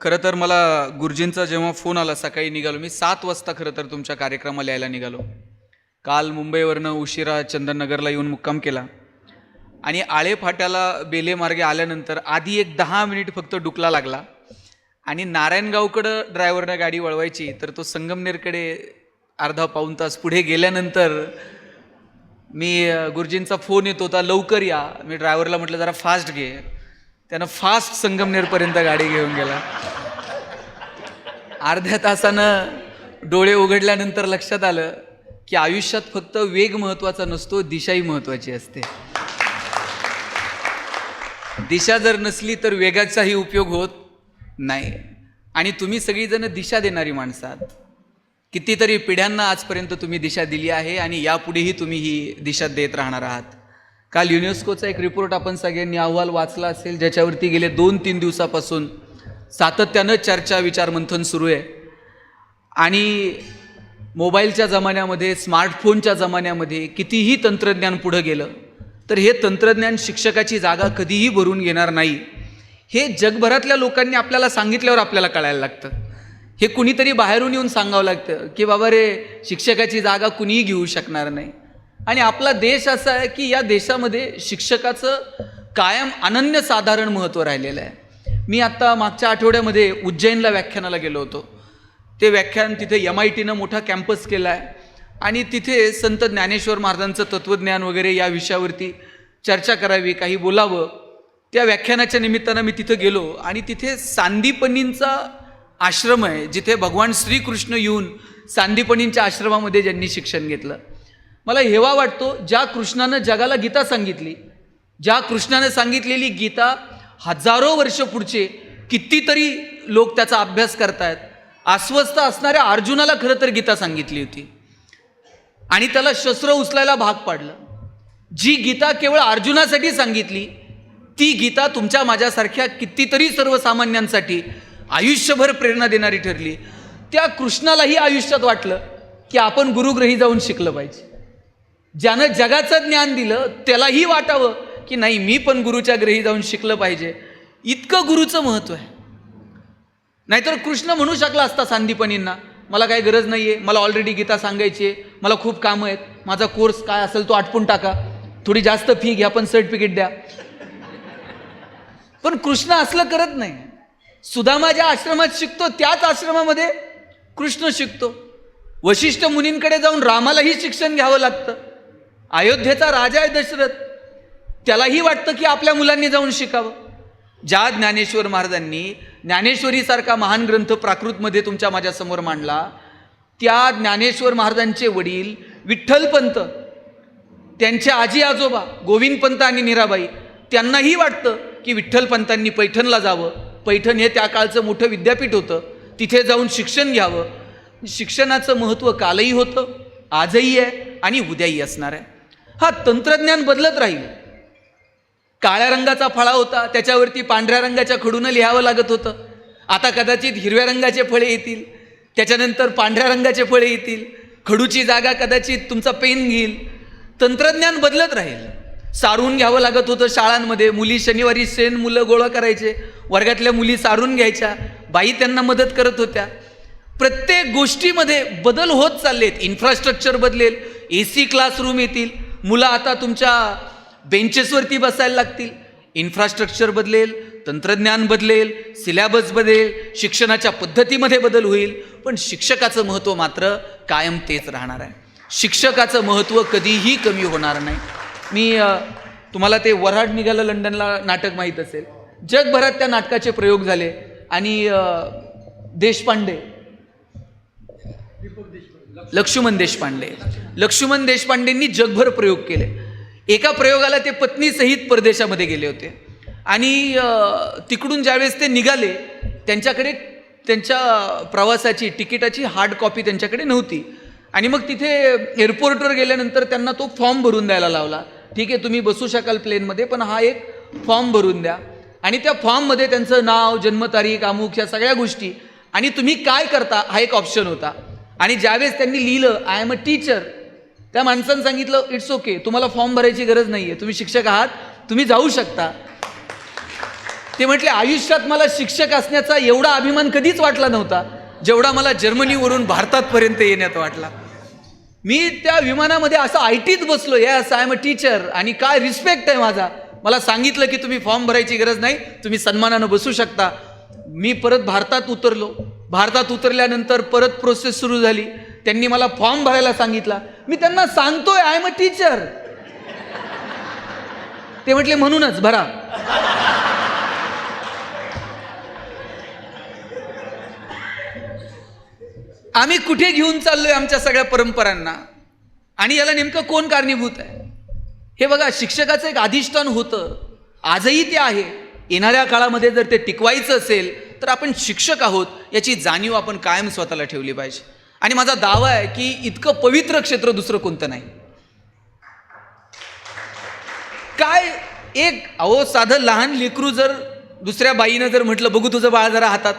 खरं तर मला गुरुजींचा जेव्हा फोन आला, सकाळी निघालो मी 7 वाजता. खरं तर तुमच्या कार्यक्रमाला यायला निघालो. काल मुंबईवरनं उशिरा चंदननगरला येऊन मुक्काम केला आणि आळेफाट्याला बेले मार्गे आल्यानंतर आधी एक 10 मिनिट फक्त डुकला लागला आणि नारायणगावकडं ड्रायव्हरनं गाडी वळवायची, तर तो संगमनेरकडे अर्धा पाऊण तास पुढे गेल्यानंतर मी गुरुजींचा फोन येत होता, लवकर या. मी ड्रायव्हरला म्हटलं जरा फास्ट घे. त्यानं फास्ट संगमनेरपर्यंत गाडी घेऊन गेला. अर्ध्या तासानं डोळे उघडल्यानंतर लक्षात आलं की आयुष्यात फक्त वेग महत्त्वाचा नसतो, दिशाही महत्त्वाची असते. दिशा जर नसली तर वेगाचाही उपयोग होत नाही. आणि तुम्ही सगळीजण दिशा देणारी माणसं आहात. कितीतरी पिढ्यांना आजपर्यंत तुम्ही दिशा दिली आहे आणि यापुढेही तुम्ही ही दिशा देत राहणार आहात. काल युनेस्कोचा एक रिपोर्ट आपण सगळ्यांनी अहवाल वाचला असेल, ज्याच्यावरती गेले 2-3 दिवसापासून सातत्यानं चर्चा विचारमंथन सुरू आहे. आणि मोबाईलच्या जमान्यामध्ये, स्मार्टफोनच्या जमान्यामध्ये कितीही तंत्रज्ञान पुढं गेलं तर हे तंत्रज्ञान शिक्षकाची जागा कधीही भरून घेणार नाही. हे जगभरातल्या लोकांनी आपल्याला सांगितल्यावर आपल्याला कळायला लागतं. हे कुणीतरी बाहेरून येऊन सांगावं लागतं की बाबा रे, शिक्षकाची जागा कुणीही घेऊ शकणार नाही. आणि आपला देश असा आहे की या देशामध्ये शिक्षकाचं कायम अनन्यसाधारण महत्त्व राहिलेलं आहे. मी आत्ता मागच्या आठवड्यामध्ये उज्जैनला व्याख्यानाला गेलो होतो. ते व्याख्यान तिथे MITनं मोठा कॅम्पस केला आहे आणि तिथे संत ज्ञानेश्वर महाराजांचं तत्त्वज्ञान वगैरे या विषयावरती चर्चा करावी, काही बोलावं. त्या व्याख्यानाच्या निमित्तानं मी तिथं गेलो आणि तिथे सांदीपनींचा आश्रम आहे, जिथे भगवान श्रीकृष्ण येऊन सांदीपनींच्या आश्रमामध्ये ज्यांनी शिक्षण घेतलं. मला हेवा वाटतो, ज्या कृष्णानं जगाला गीता सांगितली, ज्या कृष्णानं सांगितलेली गीता हजारो वर्ष पुढचे कितीतरी लोक त्याचा अभ्यास करतायत. अस्वस्थ असणाऱ्या अर्जुनाला खरं तर गीता सांगितली होती आणि त्याला शस्त्र उचलायला भाग पाडलं. जी गीता केवळ अर्जुनासाठी सांगितली, ती गीता तुमच्या माझ्यासारख्या कितीतरी सर्वसामान्यांसाठी आयुष्यभर प्रेरणा देणारी ठरली. त्या कृष्णालाही आयुष्यात वाटलं की आपण गुरुग्रही जाऊन शिकलं पाहिजे. ज्यानं जगाचं ज्ञान दिलं त्यालाही वाटावं की नाही, मी पण गुरुच्या ग्रही जाऊन शिकलं पाहिजे. इतकं गुरुचं महत्त्व आहे. नाहीतर कृष्ण म्हणू शकला असता सांदीपनींना, मला काही गरज नाही आहे, मला ऑलरेडी गीता सांगायची आहे, मला खूप कामं आहेत, माझा कोर्स काय असेल तो आटपून टाका, थोडी जास्त फी घ्या पण सर्टिफिकेट द्या. पण कृष्ण असलं करत नाही. सुदामा ज्या आश्रमात शिकतो त्याच आश्रमामध्ये कृष्ण शिकतो. वशिष्ठ मुनींकडे जाऊन रामालाही शिक्षण घ्यावं लागतं. अयोध्येचा राजा आहे दशरथ, त्यालाही वाटतं की आपल्या मुलांनी जाऊन शिकावं. ज्या ज्ञानेश्वर महाराजांनी ज्ञानेश्वरीसारखा महान ग्रंथ प्राकृतमध्ये तुमच्या माझ्यासमोर मांडला, त्या ज्ञानेश्वर महाराजांचे वडील विठ्ठलपंत, त्यांचे आजी आजोबा गोविंदपंत आणि मीराबाई, त्यांनाही वाटतं की विठ्ठलपंतांनी पैठणला जावं. पैठण हे त्या काळचं मोठं विद्यापीठ होतं, तिथे जाऊन शिक्षण घ्यावं. शिक्षणाचं महत्त्व कालही होतं, आजही आहे आणि उद्याही असणार आहे. हा तंत्रज्ञान बदलत राहील. काळ्या रंगाचा फळा होता, त्याच्यावरती पांढऱ्या रंगाच्या खडूनं लिहावं लागत होतं. आता कदाचित हिरव्या रंगाचे फळे येतील, त्याच्यानंतर पांढऱ्या रंगाचे फळे येतील, खडूची जागा कदाचित तुमचा पेन घेईल. तंत्रज्ञान बदलत राहील. सारून घ्यावं लागत होतं शाळांमध्ये. मुली शनिवारी शेण मुलं गोळा करायचे, वर्गातल्या मुली सारून घ्यायच्या, बाई त्यांना मदत करत होत्या. प्रत्येक गोष्टीमध्ये बदल होत चाललेत. इन्फ्रास्ट्रक्चर बदलेल, AC क्लासरूम येतील, मुलं आता तुमच्या बेंचेसवरती बसायला लागतील. इन्फ्रास्ट्रक्चर बदलेल, तंत्रज्ञान बदलेल, सिलॅबस बदलेल, शिक्षणाच्या पद्धतीमध्ये बदल होईल. पण शिक्षकाचं महत्त्व मात्र कायम तेच राहणार आहे. शिक्षकाचं महत्त्व कधीही कमी होणार नाही. मी तुम्हाला ते वऱ्हाड निघालं लंडनला नाटक माहीत असेल. जगभरात त्या नाटकाचे प्रयोग झाले आणि देशपांडे, लक्ष्मण देशपांडेंनी जगभर प्रयोग केले. एका प्रयोगाला ते पत्नीसहित परदेशामध्ये गेले होते आणि तिकडून ज्यावेळेस ते निघाले, त्यांच्याकडे त्यांच्या प्रवासाची तिकिटाची हार्ड कॉपी त्यांच्याकडे नव्हती. आणि मग तिथे एअरपोर्टवर गेल्यानंतर त्यांना तो फॉर्म भरून द्यायला लावला. ठीक आहे, तुम्ही बसू शकाल प्लेनमध्ये, पण हा एक फॉर्म भरून द्या. आणि त्या फॉर्ममध्ये त्यांचं नाव, जन्मतारीख, अमुक, या सगळ्या गोष्टी आणि तुम्ही काय करता हा एक ऑप्शन होता. आणि ज्यावेळेस त्यांनी लिहिलं आय एम अ टीचर, त्या माणसानं सांगितलं इट्स ओके, तुम्हाला फॉर्म भरायची गरज नाही आहे, तुम्ही शिक्षक आहात, तुम्ही जाऊ शकता. ते म्हटले आयुष्यात मला शिक्षक असण्याचा एवढा अभिमान कधीच वाटला नव्हता जेवढा मला जर्मनीवरून भारतातपर्यंत येण्यात वाटला. मी त्या विमानामध्ये असं आयटीत बसलो, yes I am a teacher, आणि काय रिस्पेक्ट आहे माझा. मला सांगितलं की तुम्ही फॉर्म भरायची गरज नाही, तुम्ही सन्मानानं बसू शकता. मी परत भारतात उतरलो. भारतात उतरल्यानंतर परत प्रोसेस सुरू झाली. त्यांनी मला फॉर्म भरायला सांगितला. मी त्यांना सांगतोय आय एम अ टीचर. ते म्हटले म्हणूनच भरा. आम्ही कुठे घेऊन चाललोय आमच्या सगळ्या परंपरांना, आणि याला नेमकं कोण कारणीभूत आहे? हे बघा, शिक्षकाचं एक अधिष्ठान होतं, आजही ते आहे. येणाऱ्या काळामध्ये जर ते टिकवायचं असेल तर आपण शिक्षक आहोत याची जाणीव आपण कायम स्वतःला ठेवली पाहिजे. आणि माझा दावा आहे की इतकं पवित्र क्षेत्र दुसरं कोणतं नाही. काय एक साधं लहान लेकरू जर दुसऱ्या बाईनं जर म्हटलं बघू तुझं बाळ जरा हातात,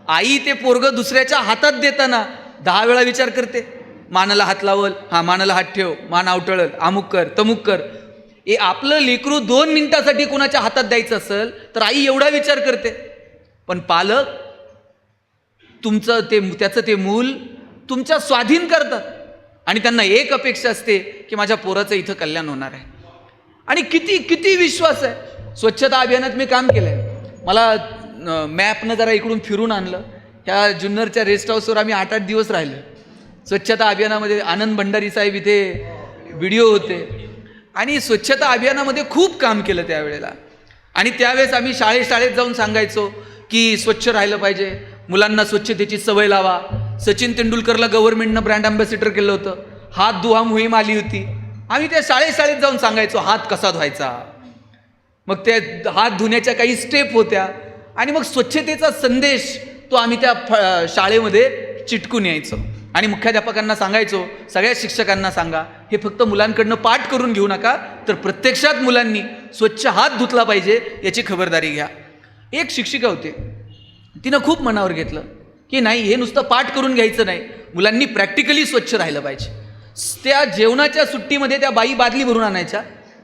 आई ते पोरगं दुसऱ्याच्या हातात देताना 10 वेळा विचार करते. मानाला हात लावल, हा मानाला हात ठेव, मान आवटळल, अमुक कर तमुक कर. आपलं लेकरू 2 मिनिटासाठी कुणाच्या हातात द्यायचं असेल तर आई एवढा विचार करते. पण पालक त्याचं ते मूल तुमच्या स्वाधीन करतात, आणि त्यांना एक अपेक्षा असते की माझ्या पोराचं इथं कल्याण होणार आहे. आणि किती किती विश्वास आहे. स्वच्छता अभियानात मी काम केलंय. मला मॅपनं जरा इकडून फिरून आणलं. ह्या जुन्नरच्या रेस्ट हाऊसवर आम्ही 8-8 दिवस राहिलो. स्वच्छता अभियानामध्ये आनंद भंडारी साहेब इथे व्हिडिओ होते, आणि स्वच्छता अभियानामध्ये खूप काम केलं त्यावेळेला. आणि त्यावेळेस आम्ही शाळेत जाऊन सांगायचो की स्वच्छ राहिलं पाहिजे, मुलांना स्वच्छतेची सवय लावा. सचिन तेंडुलकरला गव्हर्नमेंटनं ब्रँड अँबॅसिडर केलं होतं. हात धुवा मोहीम आली होती. आम्ही त्या शाळेत जाऊन सांगायचो हात कसा धुवायचा. मग त्या हात धुण्याच्या काही स्टेप होत्या, आणि मग स्वच्छतेचा संदेश तो आम्ही त्या शाळेमध्ये चिटकून यायचो. आणि मुख्याध्यापकांना सांगायचो, सगळ्या शिक्षकांना सांगा, हे फक्त मुलांकडनं पाठ करून घेऊ नका, तर प्रत्यक्षात मुलांनी स्वच्छ हात धुतला पाहिजे याची खबरदारी घ्या. एक शिक्षिका होती, तिनं खूप मनावर घेतलं की नाही, हे नुसतं पाठ करून घ्यायचं नाही, मुलांनी प्रॅक्टिकली स्वच्छ राहिलं पाहिजे. त्या जेवणाच्या सुट्टीमध्ये त्या बाई बादली भरून आणायच्या,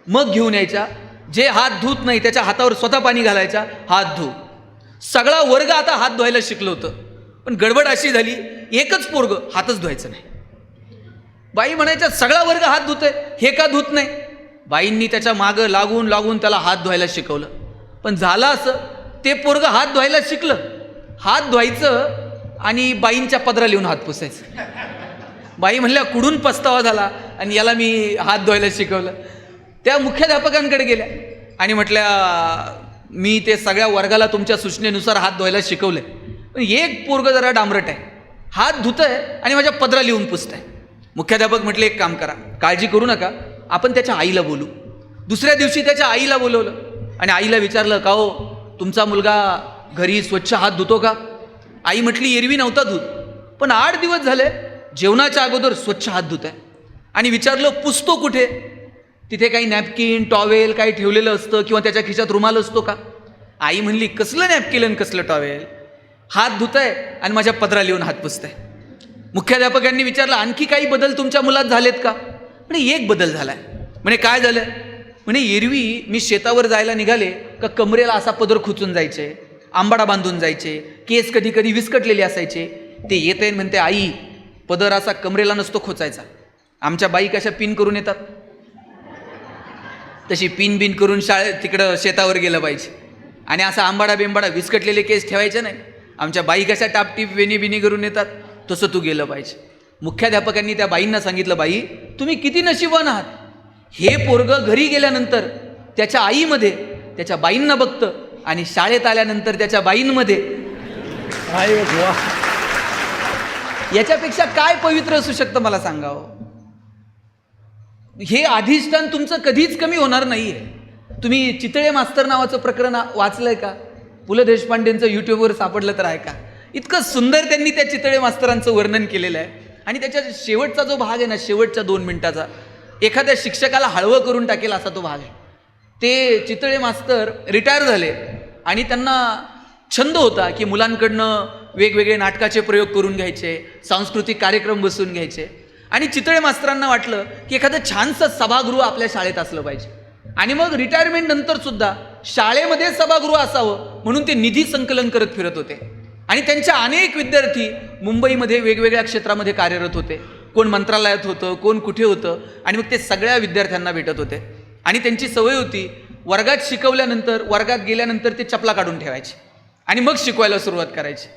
मग घेऊन यायच्या. जे हात धुत नाही त्याच्या हातावर स्वतः पाणी घालायच्या, हात धु. सगळा वर्ग आता हात धुवायला शिकलं होतं. पण गडबड अशी झाली, एकच पोरगं हातच धुवायचं नाही. बाई म्हणायच्या सगळा वर्ग हात धुतोय, हे का धुत नाही? बाईंनी त्याच्या मागं लागून त्याला हात धुवायला शिकवलं. पण झालं असं, ते पोरगं हात धुवायला शिकलं, हात धुवायचं आणि बाईंच्या पदरा लिहून हात पुसायचं. बाई म्हणल्या कुठून पस्तावा झाला, आणि याला मी हात धुवायला शिकवलं. त्या मुख्याध्यापकांकडे गेल्या आणि म्हटल्या मी ते सगळ्या वर्गाला तुमच्या सूचनेनुसार हात धुवायला शिकवलंय, पण एक पोरगं जरा डांबरट आहे, हात धुतंय आणि माझ्या पदरा लिहून पुसतंय. मुख्याध्यापक म्हटले एक काम करा, काळजी करू नका, आपण त्याच्या आईला बोलू. दुसऱ्या दिवशी त्याच्या आईला बोलवलं आणि आईला विचारलं, का हो तुमचा मुलगा घरी स्वच्छ हात धुतो का? आई म्हटली एरवी नव्हता धुत, पण 8 दिवस झाले जेवणाच्या अगोदर स्वच्छ हात धुत आहे. आणि विचारलं पुसतो कुठे? तिथे काही नॅपकिन टॉवेल काही ठेवलेलं असतं किंवा त्याच्या खिशात रुमाल असतो का? आई म्हणली कसलं नॅपकिन आणि कसलं टॉवेल, हात धुतंय आणि माझ्या पदरा लिहून हात पुसतंय. मुख्याध्यापकांनी विचारलं आणखी काही बदल तुमच्या मुलात झालेत का? म्हणे एक बदल झालाय. म्हणे काय झालं? म्हणे एरवी मी शेतावर जायला निघाले का कमरेला असा पदर खुचून जायचे, आंबाडा बांधून जायचे, केस कधी कधी विस्कटलेले असायचे. ते येत आहे म्हणते आई, पदर असा कमरेला नसतो खोचायचा. आमच्या बाई कशा पिन करून येतात तशी पिन बिन करून तिकडं शेतावर गेलं पाहिजे, आणि असा आंबाडा बिंबाडा विस्कटलेले केस ठेवायचे नाही. आमच्या बाई कशा टापटीप वेणी बिनी करून येतात तसं तू गेलं पाहिजे. मुख्याध्यापकांनी त्या बाईंना सांगितलं, बाई तुम्ही किती नशिबवान आहात, हे पोरगं घरी गेल्यानंतर त्याच्या आईमध्ये त्याच्या बाईंना बघतं आणि शाळेत आल्यानंतर त्याच्या बाईंमध्ये. याच्यापेक्षा काय पवित्र असू शकतं मला सांगावं? हे अधिष्ठान तुमचं कधीच कमी होणार नाहीये. तुम्ही चितळे मास्तर नावाचं प्रकरण वाचलंय का? पु ल देशपांडेंचं यूट्यूबवर सापडलं तर आहे का? इतकं सुंदर त्यांनी त्या चितळे मास्तरांचं वर्णन केलेलं आहे. आणि त्याच्या शेवटचा जो भाग आहे ना, शेवटच्या 2 मिनिटाचा, एखाद्या शिक्षकाला हळवं करून टाकेल असा तो भाग आहे. ते चितळे मास्तर रिटायर झाले आणि त्यांना छंद होता की मुलांकडनं वेगवेगळे नाटकाचे प्रयोग करून घ्यायचे, सांस्कृतिक कार्यक्रम बसवून घ्यायचे. आणि चितळे मास्तरांना वाटलं की एखादं छानसं सभागृह आपल्या शाळेत असलं पाहिजे. आणि मग रिटायरमेंट नंतर सुद्धा शाळेमध्ये सभागृह असावं म्हणून ते निधी संकलन करत फिरत होते. आणि त्यांचे अनेक विद्यार्थी मुंबईमध्ये वेगवेगळ्या क्षेत्रामध्ये कार्यरत होते. कोण मंत्रालयात होतं, कोण कुठे होतं. आणि मग ते सगळ्या विद्यार्थ्यांना भेटत होते. आणि त्यांची सवय होती, वर्गात शिकवल्यानंतर वर्गात गेल्यानंतर ते चपला काढून ठेवायचे आणि मग शिकवायला सुरुवात करायची.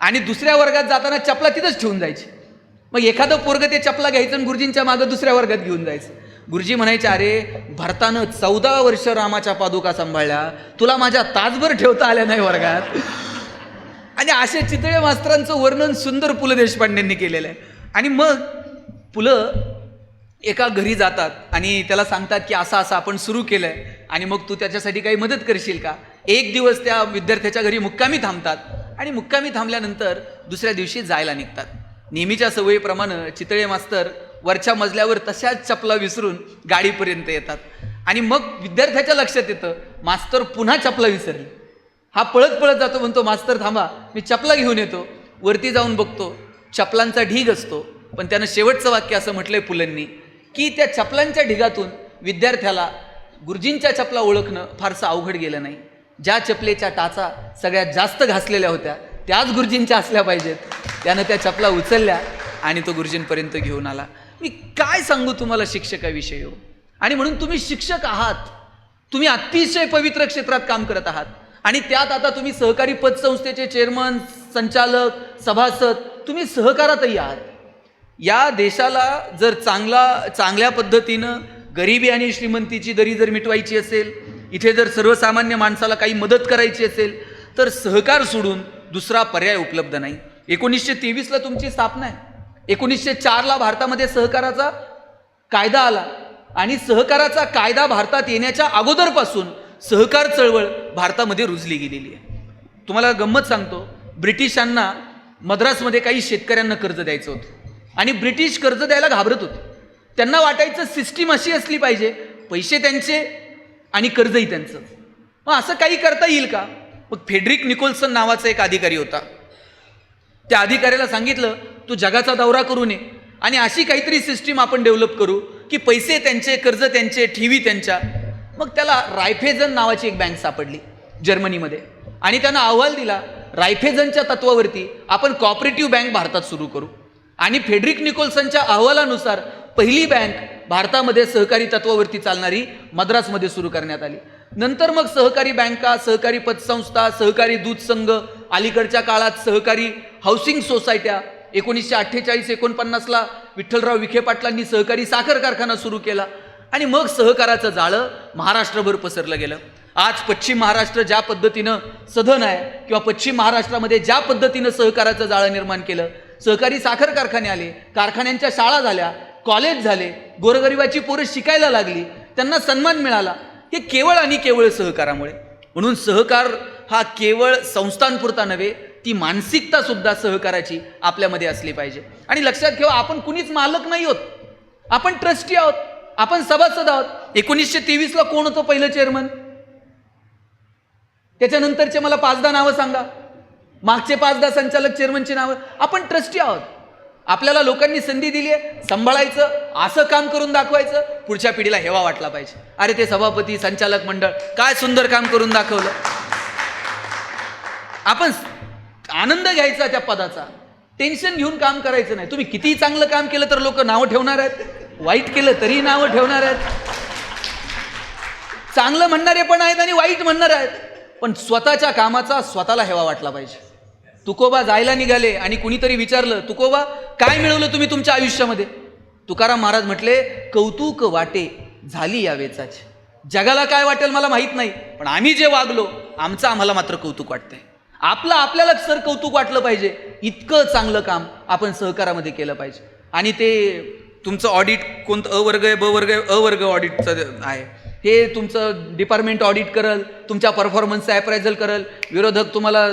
आणि दुसऱ्या वर्गात जाताना चपला तिथंच ठेवून जायची. मग एखादं पोरगं ते चपला घ्यायचं आणि गुरुजींच्या मागं दुसऱ्या वर्गात घेऊन जायचं. गुरुजी म्हणायचे, अरे भरतानं 14 वर्ष रामाच्या पादुका सांभाळल्या, तुला माझ्या तासभर ठेवता आल्या नाही वर्गात. आणि असे चितळे मास्तरांचं वर्णन सुंदर पु ल देशपांडेंनी केलेलं आहे. आणि मग पुलं एका घरी जातात आणि त्याला सांगतात की असं असं आपण सुरू केलं आहे आणि मग तू त्याच्यासाठी काही मदत करशील का. एक दिवस त्या विद्यार्थ्याच्या घरी मुक्कामी थांबतात आणि मुक्कामी थांबल्यानंतर दुसऱ्या दिवशी जायला निघतात. नेहमीच्या सवयीप्रमाणे चितळे मास्तर वरच्या मजल्यावर तशाच चपला विसरून गाडीपर्यंत येतात. आणि मग विद्यार्थ्याच्या लक्षात येतं, मास्तर पुन्हा चपला विसरली. हा पळत पळत जातो, म्हणतो मास्तर थांबा, मी चपला घेऊन येतो. वरती जाऊन बघतो, चपलांचा ढीग असतो. पण त्यानं शेवटचं वाक्य असं म्हटलंय पुलंनी की त्या चपलांच्या ढिगातून विद्यार्थ्याला गुरुजींच्या चपला ओळखणं फारसं अवघड गेलं नाही. ज्या चपलेच्या टाचा सगळ्यात जास्त घासलेल्या होत्या त्याच गुरुजींच्या असल्या पाहिजेत. त्यानं त्या चपला उचलल्या आणि तो गुरुजींपर्यंत घेऊन आला. मी काय सांगू तुम्हाला शिक्षकाविषयी हो. आणि म्हणून तुम्ही शिक्षक आहात, तुम्ही अतिशय पवित्र क्षेत्रात काम करत आहात. आणि त्यात आता तुम्ही सहकारी पतसंस्थेचे चेअरमन, संचालक, सभासद, तुम्ही सहकारातही आहात. या देशाला जर चांगल्या पद्धतीनं गरिबी आणि श्रीमंतीची दरी जर मिटवायची असेल, इथे जर सर्वसामान्य माणसाला काही मदत करायची असेल तर सहकार सोडून दुसरा पर्याय उपलब्ध नाही. 1923ला तुमची स्थापना आहे. 1904ला भारतामध्ये सहकाराचा कायदा आला आणि सहकाराचा कायदा भारतात येण्याच्या अगोदरपासून सहकार चळवळ भारतामध्ये रुजली गेलेली आहे. तुम्हाला गंमत सांगतो, ब्रिटिशांना मद्रासमध्ये काही शेतकऱ्यांना कर्ज द्यायचं होतं आणि ब्रिटिश कर्ज द्यायला घाबरत होते. त्यांना वाटायचं सिस्टीम अशी असली पाहिजे, पैसे त्यांचे आणि कर्जही त्यांचं. मग असं काही करता येईल का. मग फेडरिक निकोल्सन नावाचा एक अधिकारी होता. त्या अधिकाऱ्याला सांगितलं, तू जगाचा दौरा करू नये आणि अशी काहीतरी सिस्टीम आपण डेव्हलप करू की पैसे त्यांचे, कर्ज त्यांचे, ठेवी त्यांच्या. मग त्याला रायफेजन नावाची एक बँक सापडली जर्मनीमध्ये आणि त्यानं अहवाल दिला, रायफेजनच्या तत्वावरती आपण कॉपरेटिव्ह बँक भारतात सुरू करू. आणि फेडरिक निकोल्सनच्या अहवालानुसार पहिली बँक भारतामध्ये सहकारी तत्वावरती चालणारी मद्रासमध्ये सुरू करण्यात आली. नंतर मग सहकारी बँका, सहकारी पतसंस्था, सहकारी दूध संघ, अलीकडच्या काळात सहकारी हाऊसिंग सोसायट्या. 1948-49ला विठ्ठलराव विखे पाटलांनी सहकारी साखर कारखाना सुरू केला आणि मग सहकाराचं जाळं महाराष्ट्रभर पसरलं गेलं. आज पश्चिम महाराष्ट्र ज्या पद्धतीनं सधन आहे किंवा पश्चिम महाराष्ट्रामध्ये ज्या पद्धतीनं सहकाराचं जाळं निर्माण केलं, सहकारी साखर कारखाने आले, कारखान्यांच्या शाळा झाल्या, कॉलेज झाले, गोरगरिबाची पोरं शिकायला लागली, त्यांना सन्मान मिळाला, हे केवळ आणि केवळ सहकारामुळे. म्हणून सहकार हा केवळ संस्थांपुरता नव्हे, ती मानसिकता सुद्धा सहकाराची आपल्यामध्ये असली पाहिजे. आणि लक्षात ठेवा, आपण कुणीच मालक नाही आहोत, आपण ट्रस्टी आहोत, आपण सभासद आहोत. 1923ला कोण होतं पहिलं चेअरमन, त्याच्यानंतरचे मला 5-10 नावं सांगा, मागचे 5-10 संचालक चेअरमनची नावं. आपण ट्रस्टी आहोत. आपल्याला लोकांनी संधी दिली आहे, सांभाळायचं, असं काम करून दाखवायचं, पुढच्या पिढीला हेवा वाटला पाहिजे. अरे ते सभापती, संचालक मंडळ काय सुंदर काम करून दाखवलं. आपण आनंद घ्यायचा त्या पदाचा, टेन्शन घेऊन काम करायचं नाही. तुम्ही कितीही चांगलं काम केलं तर लोक नावं ठेवणार आहेत, वाईट केलं तरी नावं ठेवणार आहेत. चांगलं म्हणणारे पण आहेत आणि वाईट म्हणणारे आहेत, पण स्वतःच्या कामाचा स्वतःला हेवा वाटला पाहिजे. तुकोबा जायला निघाले आणि कुणीतरी विचारलं, तुकोबा काय मिळवलं तुम्ही तुमच्या आयुष्यामध्ये. तुकाराम महाराज म्हटले, कौतुक वाटे झाली या वेचाची. जगाला काय वाटेल मला माहीत नाही, पण आम्ही जे वागलो आमचं आम्हाला मात्र कौतुक वाटतंय. आपल्याला सर कौतुक वाटलं पाहिजे, इतकं चांगलं काम आपण सहकारामध्ये केलं पाहिजे. आणि ते तुमचं ऑडिट कोणतं अ वर्ग आहे, ब वर्ग आहे, अ वर्ग ऑडिटचं आहे, हे तुमचं डिपार्टमेंट ऑडिट करल, तुमच्या परफॉर्मन्सचं ॲप्रायझल करल, विरोधक तुम्हाला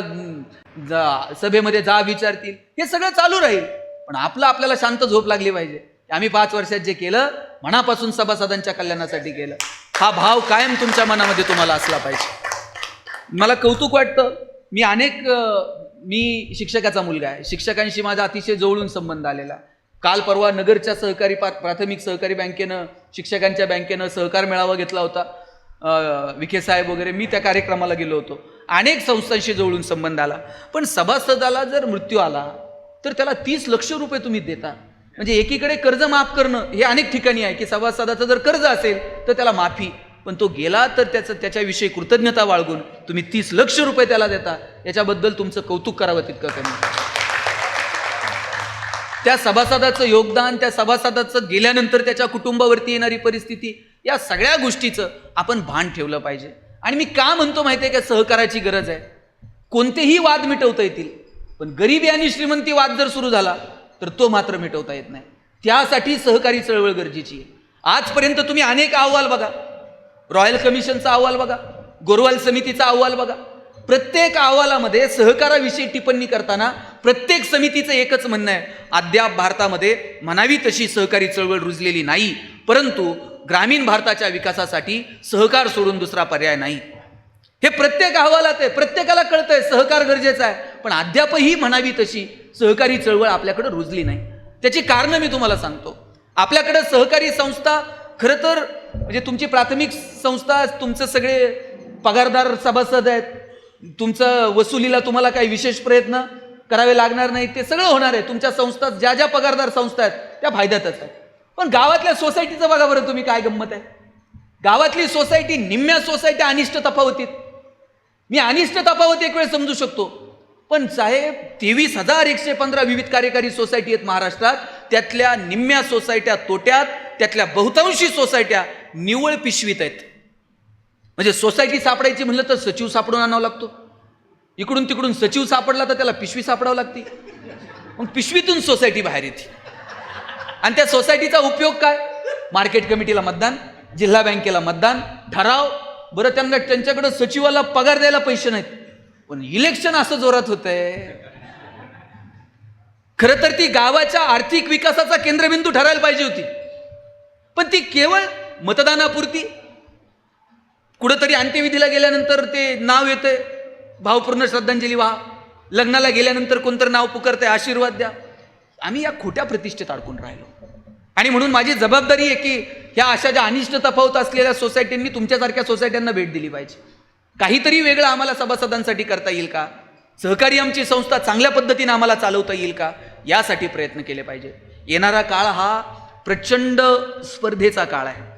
सभेमध्ये जा विचारतील, हे सगळं चालू राहील. पण आपल्याला शांत झोप लागली पाहिजे. आम्ही 5 वर्षात जे केलं मनापासून सभासदांच्या कल्याणासाठी केलं, हा भाव कायम तुमच्या मनामध्ये तुम्हाला असला पाहिजे. मला कौतुक वाटतं. मी शिक्षकाचा मुलगा आहे, शिक्षकांशी माझा अतिशय जवळून संबंध आलेला. काल परवा नगरच्या सहकारी प्राथमिक सहकारी बँकेनं, शिक्षकांच्या बँकेनं सहकार मेळावा घेतला होता. विखे साहेब वगैरे, मी त्या कार्यक्रमाला गेलो होतो. अनेक संस्थांशी जवळून संबंध आला. पण सभासदाला जर मृत्यू आला तर त्याला 30 लक्ष रुपये तुम्ही देता. म्हणजे एकीकडे कर्ज माफ करणं हे अनेक ठिकाणी आहे की सभासदाचं जर कर्ज असेल तर त्याला माफी, पण तो गेला तर त्याच्याविषयी कृतज्ञता बाळगून तुम्ही 30 लक्ष रुपये त्याला देता. याच्याबद्दल तुमचं कौतुक करावं तितकं कमी. त्या सभासदाचं योगदान, त्या सभासदाचं गेल्यानंतर त्याच्या कुटुंबावरती येणारी परिस्थिती, या सगळ्या गोष्टीचं आपण भान ठेवलं पाहिजे. आणि मी का म्हणतो माहिती आहे का, सहकाराची गरज आहे. कोणतेही वाद मिटवता येतील, पण गरिबी आणि श्रीमंती वाद जर सुरू झाला तर तो मात्र मिटवता येत नाही. त्यासाठी सहकारी चळवळ गरजेची आहे. आजपर्यंत तुम्ही अनेक अहवाल बघा, रॉयल कमिशनचा अहवाल बघा, गोरवाल समितीचा अहवाल बघा. प्रत्येक अहवालामध्ये सहकाराविषयी टिप्पणी करताना प्रत्येक समितीचं एकच म्हणणं आहे, अद्याप भारतामध्ये म्हणावी तशी सहकारी चळवळ रुजलेली नाही, परंतु ग्रामीण भारताच्या विकासासाठी सहकार सोडून दुसरा पर्याय नाही. हे प्रत्येक अहवालात आहे, प्रत्येकाला कळतंय सहकार गरजेचं आहे, पण अद्यापही म्हणावी तशी सहकारी चळवळ आपल्याकडे रुजली नाही. त्याची कारणं मी तुम्हाला सांगतो. आपल्याकडे सहकारी संस्था खरं तर म्हणजे तुमची प्राथमिक संस्था, तुमचं सगळे पगारदार सभासद आहेत, तुमचं वसुलीला तुम्हाला काही विशेष प्रयत्न करावे लागणार नाही, ते सगळं होणार आहे. तुमच्या संस्था ज्या ज्या पगारदार संस्था आहेत त्या फायद्यातच आहेत. पण गावातल्या सोसायटीचं बघा बरं तुम्ही, काय गंमत आहे. गावातली सोसायटी, निम्म्या सोसायटी अनिष्ट तफावतीत. मी अनिष्ट तफावत एक वेळ समजू शकतो, पण साहेब 23,115 विविध कार्यकारी सोसायटी आहेत महाराष्ट्रात, त्यातल्या निम्म्या सोसायट्या तोट्यात, त्यातल्या बहुतांशी सोसायट्या निव्वळ पिशवीत आहेत. म्हणजे सोसायटी सापडायची म्हणलं तर सचिव सापडून आणावा लागतो, इकडून तिकडून सचिव सापडला तर त्याला पिशवी सापडावं लागते, मग पिशवीतून सोसायटी बाहेर येते. आणि त्या सोसायटीचा उपयोग काय? मार्केट कमिटीला मतदान, जिल्हा बँकेला मतदान, ठराव. बरं, त्यांच्याकडे सचिवाला पगार द्यायला पैसे नाहीत, पण इलेक्शन असं जोरात होतंय. खरं तर ती गावाच्या आर्थिक विकासाचा केंद्रबिंदू ठरायला पाहिजे होती, पण ती केवळ मतदानापुरती. कुठंतरी अंत्यविधीला गेल्यानंतर ते नाव येतंय, भावपूर्ण श्रद्धांजली वाहा. लग्नाला गेल्यानंतर कोणतरी नाव पुकारतंय, आशीर्वाद द्या. आम्ही या खोट्या प्रतिष्ठेत अडकून राहिलो. आणि म्हणून माझी जबाबदारी आहे की ह्या अशा ज्या अनिष्ट तफावत असलेल्या सोसायट्यांनी तुमच्यासारख्या सोसायट्यांना भेट दिली पाहिजे. काहीतरी वेगळं आम्हाला सभासदांसाठी करता येईल का? सहकारी आमची संस्था चांगल्या पद्धतीने आम्हाला चालवता येईल का? यासाठी प्रयत्न केले पाहिजे. येणारा काळ हा प्रचंड स्पर्धेचा काळ आहे.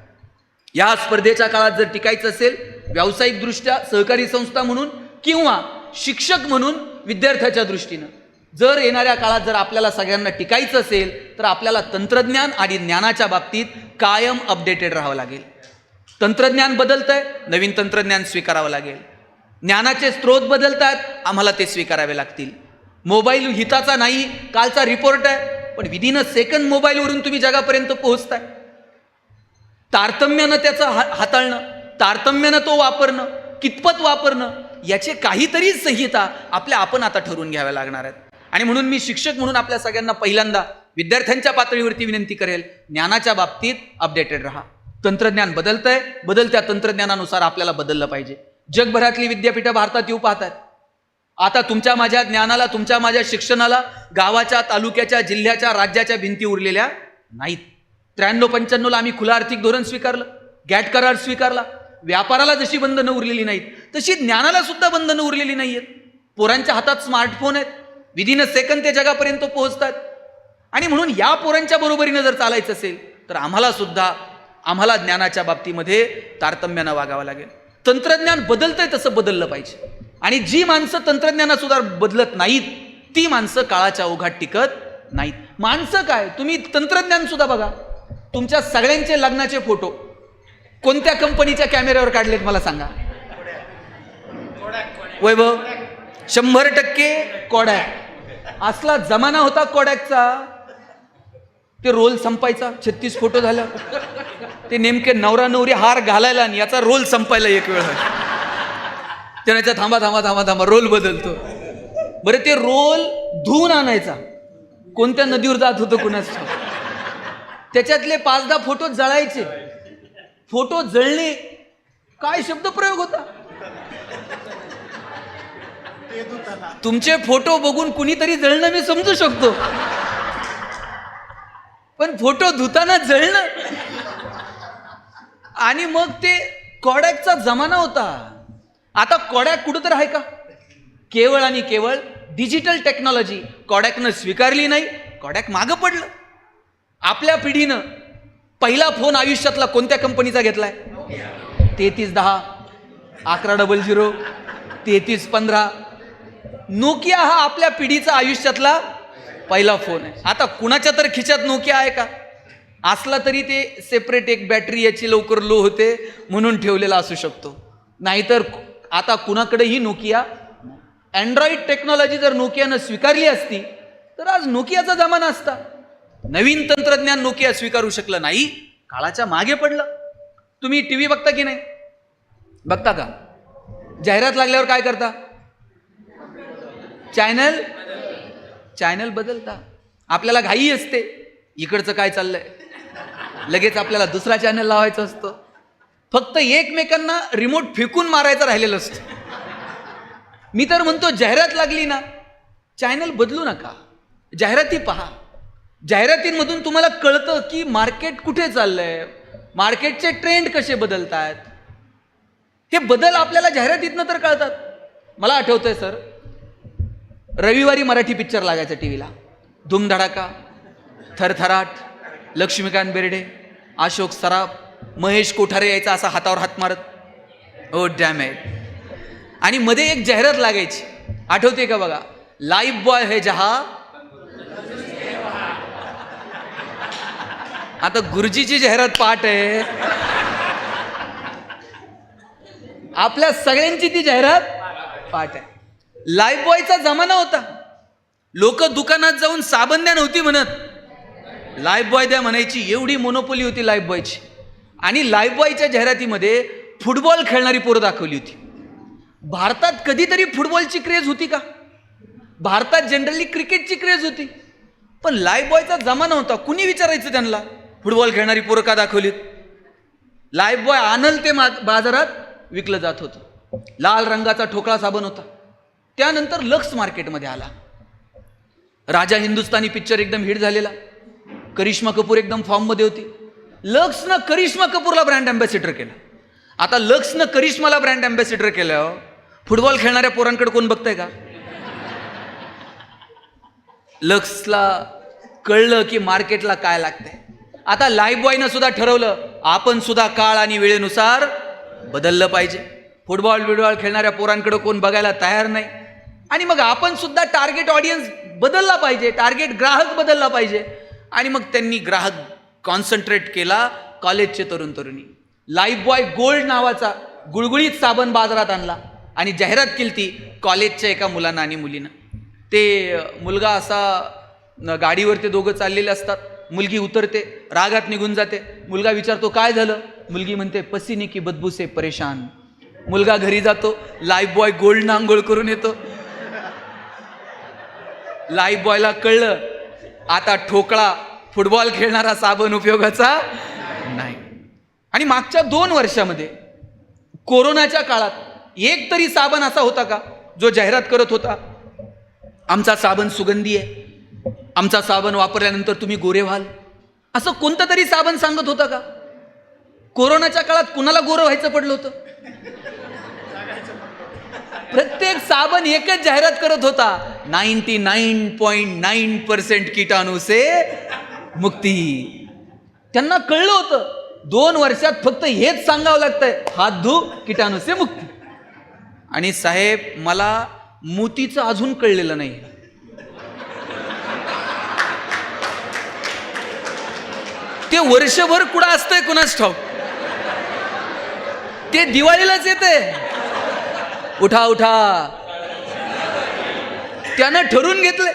या स्पर्धेच्या काळात जर टिकायचं असेल, व्यावसायिकदृष्ट्या सहकारी संस्था म्हणून किंवा शिक्षक म्हणून विद्यार्थ्याच्या दृष्टीनं, जर येणाऱ्या काळात जर आपल्याला सगळ्यांना टिकायचं असेल तर आपल्याला तंत्रज्ञान आणि ज्ञानाच्या बाबतीत कायम अपडेटेड राहावं लागेल. तंत्रज्ञान बदलतंय, नवीन तंत्रज्ञान स्वीकारावं लागेल. ज्ञानाचे स्रोत बदलतात, आम्हाला ते स्वीकारावे लागतील. मोबाईल हिताचा नाही, कालचा रिपोर्ट आहे, पण विदिन अ सेकंड मोबाईलवरून तुम्ही जगापर्यंत पोहोचताय. तारतम्यानं त्याचं हाताळणं, तारतम्यानं तो वापरणं, कितपत वापरणं, याचे काहीतरी संहिता आपण आता ठरवून घ्याव्या लागणार आहेत. आणि म्हणून मी शिक्षक म्हणून आपल्या सगळ्यांना पहिल्यांदा विद्यार्थ्यांच्या पातळीवरती विनंती करेल, ज्ञानाच्या बाबतीत अपडेटेड राहा. तंत्रज्ञान बदलतंय, बदलत्या तंत्रज्ञानानुसार आपल्याला बदललं पाहिजे. जगभरातली विद्यापीठं भारतात येऊ पाहतात. आता तुमच्या माझ्या ज्ञानाला, तुमच्या माझ्या शिक्षणाला गावाच्या, तालुक्याच्या, जिल्ह्याच्या, राज्याच्या भिंती उरलेल्या नाहीत. 93-95ला आम्ही खुलं आर्थिक धोरण स्वीकारलं, गॅट करार स्वीकारला. व्यापाराला जशी बंधनं उरलेली नाहीत, तशी ज्ञानाला सुद्धा बंधनं उरलेली नाहीयेत. पोरांच्या हातात स्मार्टफोन आहेत, विदिन अ सेकंड ते जगापर्यंत पोहोचतात. आणि म्हणून या पोरांच्या बरोबरीनं जर चालायचं असेल तर आम्हाला ज्ञानाच्या बाबतीमध्ये तारतम्यानं वागावं लागेल. तंत्रज्ञान बदलतंय तसं बदललं पाहिजे. आणि जी माणसं तंत्रज्ञानासुद्धा बदलत नाहीत, ती माणसं काळाच्या ओघात टिकत नाहीत. माणसं काय, तुम्ही तंत्रज्ञान सुद्धा बघा. तुमच्या सगळ्यांचे लग्नाचे फोटो कोणत्या कंपनीच्या कॅमेऱ्यावर काढलेत मला सांगा? वैभव, 100% कोडॅक. असला जमाना होता कोडॅकचा, ते रोल संपायचा. 36 फोटो झाला, ते नेमके नवरा नवरी हार घालायला आणि याचा रोल संपायला एक वेळ त्याच्या थांबा थांबा थांबा थांबा रोल बदलतो. बरं, ते रोल धुवून आणायचा, कोणत्या नदीवर जात होतं कुणाच. त्याच्यातले 5-10 फोटो जळायचे. फोटो जळणे काय शब्दप्रयोग होता. तुमचे फोटो बघून कुणीतरी जळणं मी समजू शकतो, पण फोटो धुताना जळणं आणि मग ते कॉडॅकचा जमाना होता. आता कॉडॅक कुठं तर आहे का? केवळ आणि केवळ डिजिटल टेक्नॉलॉजी कॉडॅकनं स्वीकारली नाही, कॉडॅक मागं पडलं. आपल्या पिढीनं पहिला फोन आयुष्यातला कोणत्या कंपनीचा घेतलाय? 3310, 1100, 3315. नोकिया हा आपल्या पिढीचा आयुष्यातला पहिला फोन आहे. आता कुणाच्या तर खिशात नोकिया आहे का? असला तरी ते सेपरेट एक बॅटरी याची लवकर लो होते म्हणून ठेवलेला असू शकतो, नाहीतर आता कुणाकडेही नोकिया. अँड्रॉइड टेक्नॉलॉजी जर नोकियानं स्वीकारली असती तर आज नोकियाचा जमाना असता. नवीन तंत्रज्ञान नोकिया स्वीकारू शकलं नाही, काळाच्या मागे पडलं. तुम्ही टीव्ही बघता की नाही? बघता का? जाहिरात लागल्यावर काय करता? चॅनल बदलता. आपल्याला घाई असते, इकडचं काय चाललंय, लगेच आपल्याला दुसरा चॅनल लावायचा असतो. फक्त एकमेकांना रिमोट फेकून मारायचं राहिलेलं असतं. मी तर म्हणतो जाहिरात लागली ना, चॅनल बदलू नका, जाहिराती पहा. जाहिरातींमधून तुम्हाला कळतं की मार्केट कुठे चाललंय, मार्केटचे ट्रेंड कसे बदलतात. हे बदल आपल्याला जाहिरातीतनं तर कळतात. मला आठवतंय सर, रविवारी मराठी पिक्चर लागायचा टीव्हीला. धूमधडाका, थरथराट, लक्ष्मीकांत बेर्डे, अशोक सराफ, महेश कोठारे यायचा असा हातावर हात मारत, ओ डॅम इट. आणि मध्ये एक जाहिरात लागायची, आठवते का बघा? लाईफ बॉय है जहा. आता गुरुजीची जाहिरात पाठ आहे, आपल्या सगळ्यांची ती जाहिरात पाठ आहे. लाईफ बॉयचा जमाना होता. लोक दुकानात जाऊन साबण द्या नव्हती म्हणत, लाईफ बॉय द्या म्हणायची. एवढी मोनोपोली होती लाईफ बॉयची. आणि लाईफ बॉयच्या जाहिरातीमध्ये फुटबॉल खेळणारी पोरं दाखवली होती. भारतात कधीतरी फुटबॉलची क्रेज होती का? भारतात जनरली क्रिकेटची क्रेज होती. पण लाईफ बॉयचा जमाना होता. कुणी विचारायचं त्यांना फुटबॉल खेळणारी पोरं का दाखवलीत? लाईफ बॉय आणल ते बाजारात विकलं जात होतं. लाल रंगाचा ठोकळा साबण होता. त्यानंतर लक्स मार्केटमध्ये आला. राजा हिंदुस्तानी पिक्चर एकदम हिट झालेला. करिश्मा कपूर एकदम फॉर्ममध्ये होती. लक्सनं करिश्मा कपूरला ब्रँड अँबॅसिडर केलं. आता लक्सनं करिश्माला ब्रँड अँबॅसिडर केलं, फुटबॉल खेळणाऱ्या पोरांकडे कोण बघतंय का? लक्सला कळलं की मार्केटला काय लागतंय. आता लाईफ बॉयनं सुद्धा ठरवलं, आपण सुद्धा काळ आणि वेळेनुसार बदललं पाहिजे. फुटबॉल खेळणाऱ्या पोरांकडे कोण बघायला तयार नाही. आणि मग आपण सुद्धा टार्गेट ऑडियन्स बदलला पाहिजे, टार्गेट ग्राहक बदलला पाहिजे. आणि मग त्यांनी ग्राहक कॉन्सन्ट्रेट केला, कॉलेजचे तरुण तरुणी. लाईफ बॉय गोल्ड नावाचा गुळगुळीत साबण बाजारात आणला आणि जाहिरात केली ती कॉलेजच्या एका मुलांना आणि मुलीनं. ते मुलगा असा गाडीवर ते दोघं चाललेले असतात. मुलगी उतरते, रागात निघून जाते. मुलगा विचारतो काय झालं? मुलगी म्हणते पसीने की बदबू से परेशान. मुलगा घरी जातो, लाईफ बॉय गोल्डनं आंघोळ करून येतो. लाईफ बॉयला कळलं आता ठोकळा फुटबॉल खेळणारा साबण उपयोगाचा नाही. आणि मागच्या 2 वर्षामध्ये कोरोनाच्या काळात एक तरी साबण असा होता का जो जाहिरात करत होता, आमचा साबण सुगंधी आहे, आमचा साबण वापरल्यानंतर तुम्ही गोरे व्हाल? असं कोणतं तरी साबण सांगत होता का? कोरोनाच्या काळात कुणाला गोरं व्हायचं पडलं होतं? प्रत्येक साबण एकच जाहिरात करत होता, 99.9% कीटाणू से मुक्ती. त्यांना कळलं होतं 2 वर्षात फक्त हेच सांगावं लागतंय, हात धु कीटाणू से मुक्ती. आणि साहेब मला मोतीचं अजून कळलेलं नाही. ते वर्षभर कुठं असतंय कुणास ठाऊक, ते दिवाळीलाच येते. उठा उठा, त्यानं ठरवून घेतलंय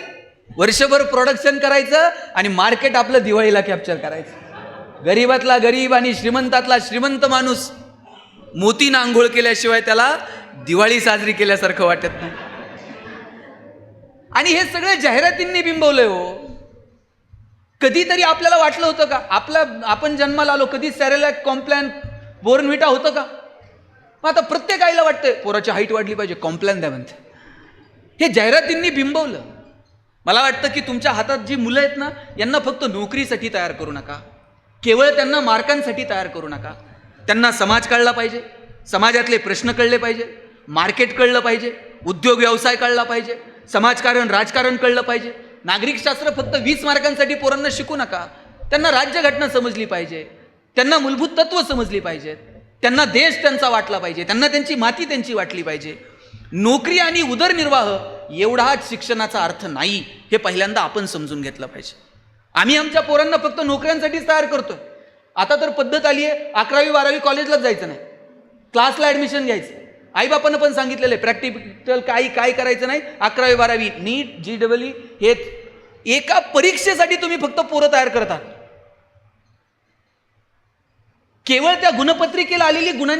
वर्षभर प्रोडक्शन करायचं आणि मार्केट आपलं दिवाळीला कॅप्चर करायचं. गरीबातला गरीब आणि श्रीमंतातला श्रीमंत माणूस मोतीनं आंघोळ केल्याशिवाय त्याला दिवाळी साजरी केल्यासारखं वाटत नाही. आणि हे सगळं जाहिरातींनी बिंबवलंय. हो, कधीतरी आपल्याला वाटलं होतं का आपण जन्माला आलो कधी सॅरेलॅक, कॉम्प्लॅन, बोर्नव्हिटा होतं का? मग आता प्रत्येक आईला वाटतंय पोराची हाईट वाढली पाहिजे, कॉम्प्लॅन द्या म्हणते. हे जाहिरातींनी बिंबवलं. मला वाटतं की तुमच्या हातात जी मुलं आहेत ना, यांना फक्त नोकरीसाठी तयार करू नका, केवळ त्यांना मार्कांसाठी तयार करू नका. त्यांना समाज कळला पाहिजे, समाजातले प्रश्न कळले पाहिजे, मार्केट कळलं पाहिजे, उद्योग व्यवसाय कळला पाहिजे, समाजकारण राजकारण कळलं पाहिजे. नागरिकशास्त्र फक्त 20 मार्कांसाठी पोरांना शिकू नका. त्यांना राज्यघटना समजली पाहिजे, त्यांना मूलभूत तत्व समजली पाहिजेत, त्यांना देश त्यांचा वाटला पाहिजे, त्यांना त्यांची माती त्यांची वाटली पाहिजे. नोकरी आणि उदरनिर्वाह एवढाच शिक्षणाचा अर्थ नाही, हे पहिल्यांदा आपण समजून घेतलं पाहिजे. आम्ही आमच्या पोरांना फक्त नोकऱ्यांसाठीच तयार करतोय. आता तर पद्धत आली आहे 11वी 12वी कॉलेजलाच जायचं नाही, क्लासला ॲडमिशन घ्यायचं. आईबापानं पण सांगितलेलं आहे प्रॅक्टिकल काय करायचं नाही, 11वी 12वी नीट GEE हे एका परीक्षेसाठी तुम्ही फक्त पोरं तयार करता. केवळ त्या गुणपत्रिकेला आलेली गुणांची